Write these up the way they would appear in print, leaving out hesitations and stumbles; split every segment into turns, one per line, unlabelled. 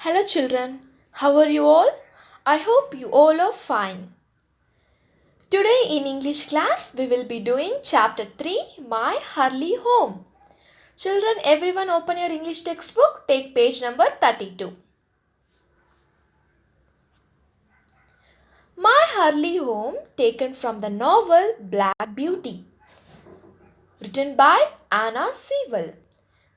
Hello, children. How are you all? I hope you all are fine. Today in English class, we will be doing chapter 3 My Early Home. Children, everyone open your English textbook. Take page number 32. My Early Home, taken from the novel Black Beauty, written by Anna Sewell.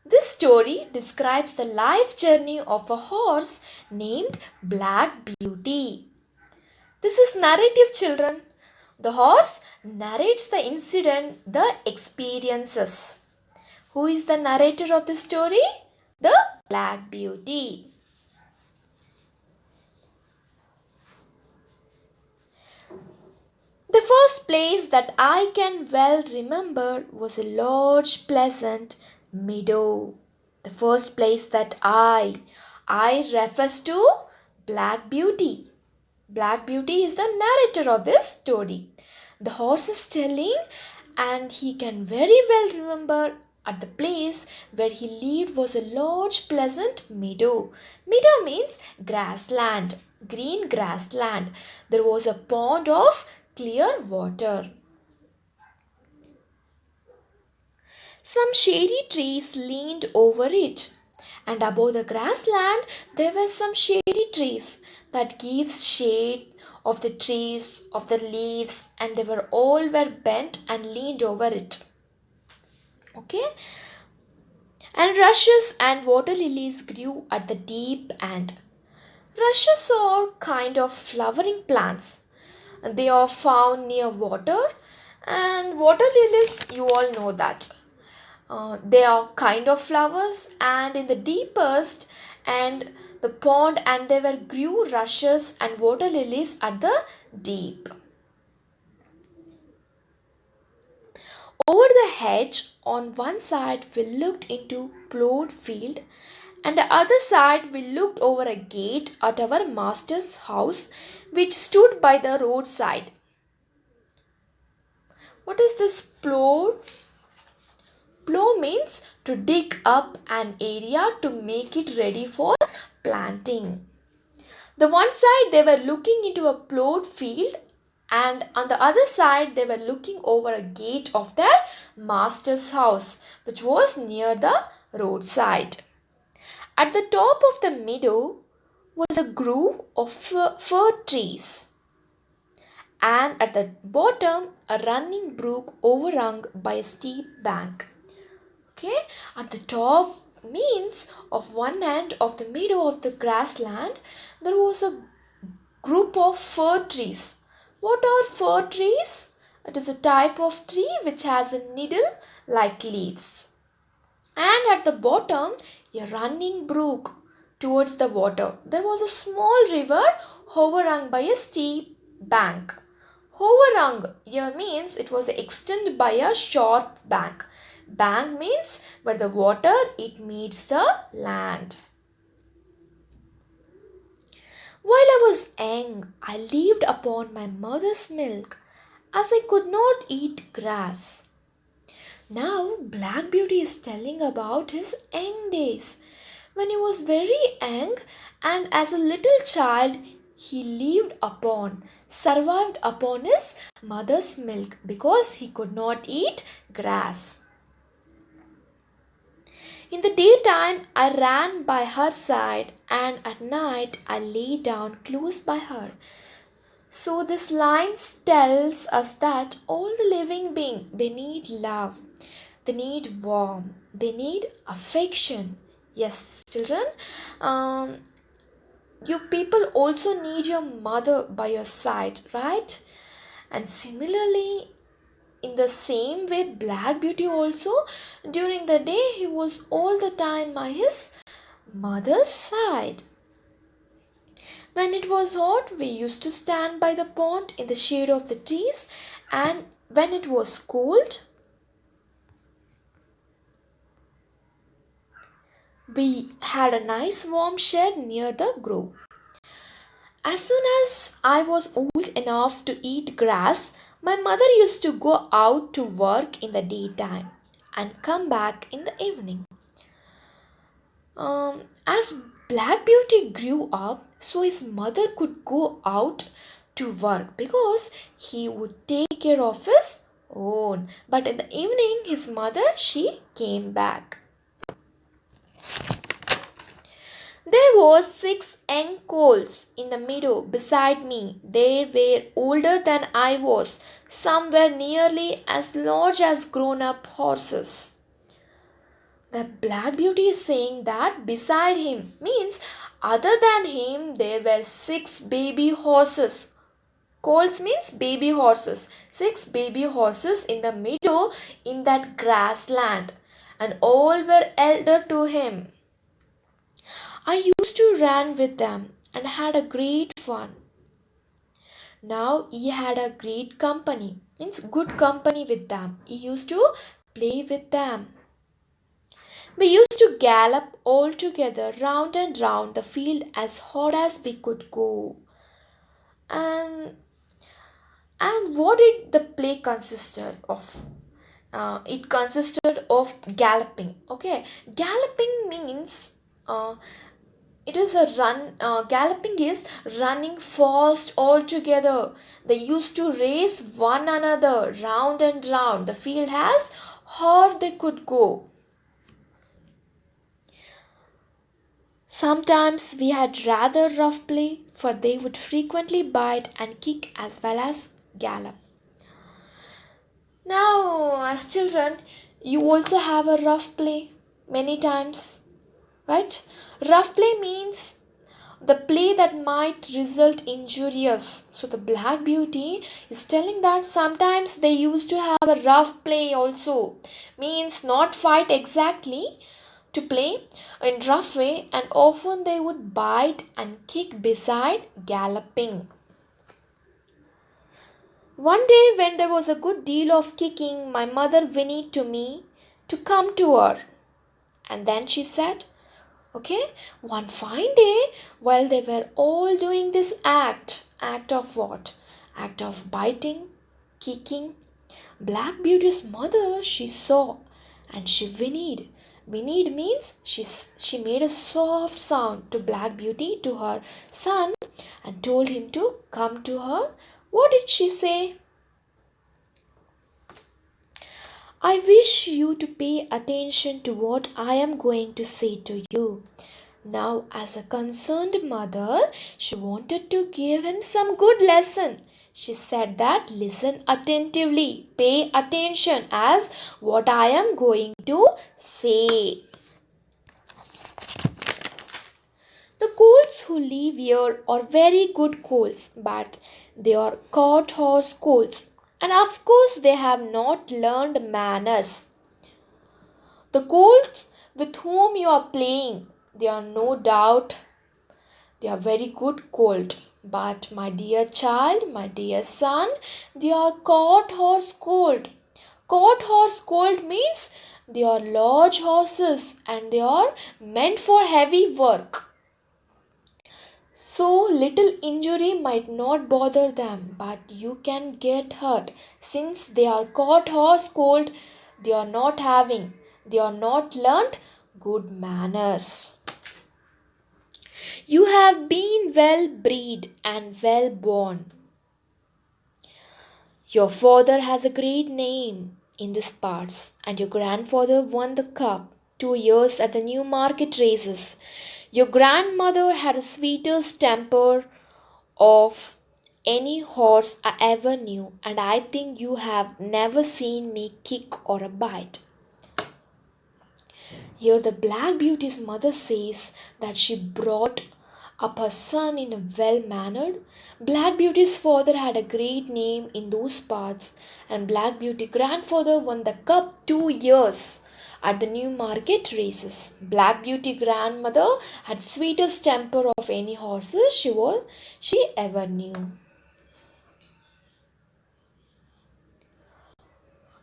This story describes the life journey of a horse named Black Beauty. This is narrative, children. The horse narrates the incident, the experiences. Who is the narrator of the story? The Black Beauty. The first place that I can well remember was a large, pleasant meadow. The first place that I refers to Black Beauty. Black Beauty is the narrator of this story. The horse is telling, and he can very well remember at the place where he lived was a large pleasant meadow. Meadow means grassland, green grassland. There was a pond of clear water. Some shady trees leaned over it, and above the grassland there were some shady trees that gives shade of the trees, of the leaves, and they were all were bent and leaned over it. Okay, and rushes and water lilies grew at the deep end. Rushes are kind of flowering plants. They are found near water, and water lilies, you all know that. They are kind of flowers, and in the deepest and the pond, and there were grew rushes and water lilies at the deep. Over the hedge on one side we looked into plowed field, and the other side we looked over a gate at our master's house which stood by the roadside. What is this plow? Plow means to dig up an area to make it ready for planting. The one side they were looking into a plowed field, and on the other side they were looking over a gate of their master's house which was near the roadside. At the top of the meadow was a grove of fir trees, and at the bottom a running brook overhung by a steep bank. Okay, at the top means of one end of the meadow of the grassland there was a group of fir trees. What are fir trees? It is a type of tree which has a needle like leaves. And at the bottom a running brook towards the water. There was a small river overhung by a steep bank. Overhung here means it was extended by a sharp bank. Bank means where the water it meets the land. While I was young, I lived upon my mother's milk, as I could not eat grass. Now Black Beauty is telling about his young days. When he was very young, and as a little child, he survived upon his mother's milk because he could not eat grass. In the daytime, I ran by her side, and at night, I lay down close by her. So this line tells us that all the living beings they need love, they need warmth, they need affection. Yes, children, um, you people also need your mother by your side, right? And similarly, in the same way, Black Beauty also, during the day, he was all the time by his mother's side. When it was hot, we used to stand by the pond in the shade of the trees, and when it was cold, we had a nice warm shed near the grove. As soon as I was old enough to eat grass, my mother used to go out to work in the daytime and come back in the evening. As Black Beauty grew up so his mother could go out to work because he would take care of his own. But in the evening, his mother she came back. There was six young coals in the meadow beside me. They were older than I was. Some were nearly as large as grown-up horses. The Black Beauty is saying that beside him means other than him there were six baby horses. Coals means baby horses. Six baby horses in the meadow in that grassland, and all were elder to him. I used to run with them and had a great fun. Now he had a great company, means good company with them. He used to play with them. We used to gallop all together round and round the field as hard as we could go. And what did the play consisted of? It consisted of galloping. Okay, galloping means it is a run. Galloping is running fast all together. They used to race one another round and round the field as hard they could go. Sometimes we had rather rough play, for they would frequently bite and kick as well as gallop. Now, as children, you also have a rough play many times, right? Rough play means the play that might result injurious. So the Black Beauty is telling that sometimes they used to have a rough play also. Means not fight exactly, to play in rough way, and often they would bite and kick beside galloping. One day when there was a good deal of kicking, my mother whinnied to me to come to her. And then she said, okay, one fine day while they were all doing this act of what? Act of biting, kicking. Black Beauty's mother she saw and she whinnied. Whinnied means she made a soft sound to Black Beauty, to her son, and told him to come to her. What did she say? I wish you to pay attention to what I am going to say to you. Now, as a concerned mother, she wanted to give him some good lesson. She said that listen attentively, pay attention as what I am going to say. The coals who live here are very good coals, but they are cart horse coals, and of course they have not learned manners. The coals with whom you are playing, they are no doubt they are very good colt, but my dear child, my dear son, they are cart horse colt. Cart horse colt means they are large horses and they are meant for heavy work. So little injury might not bother them, but you can get hurt since they are caught horse cold. They are not learnt good manners. You have been well bred and well born. Your father has a great name in these parts, and your grandfather won the cup 2 years at the Newmarket races. Your grandmother had the sweetest temper of any horse I ever knew, and I think you have never seen me kick or a bite. Here, the Black Beauty's mother says that she brought up her son in a well mannered. Black Beauty's father had a great name in those parts, and Black Beauty grandfather won the cup 2 years at the Newmarket races. Black Beauty grandmother had sweetest temper of any horses she ever knew.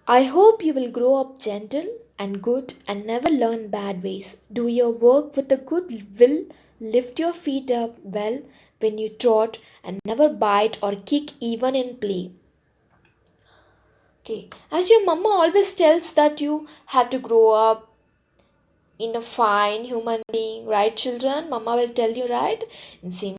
I hope you will grow up gentle and good and never learn bad ways. Do your work with a good will, lift your feet up well when you trot, and never bite or kick even in play. Okay, as your mama always tells that you have to grow up in a fine human being, right children? Mama will tell you, right? In same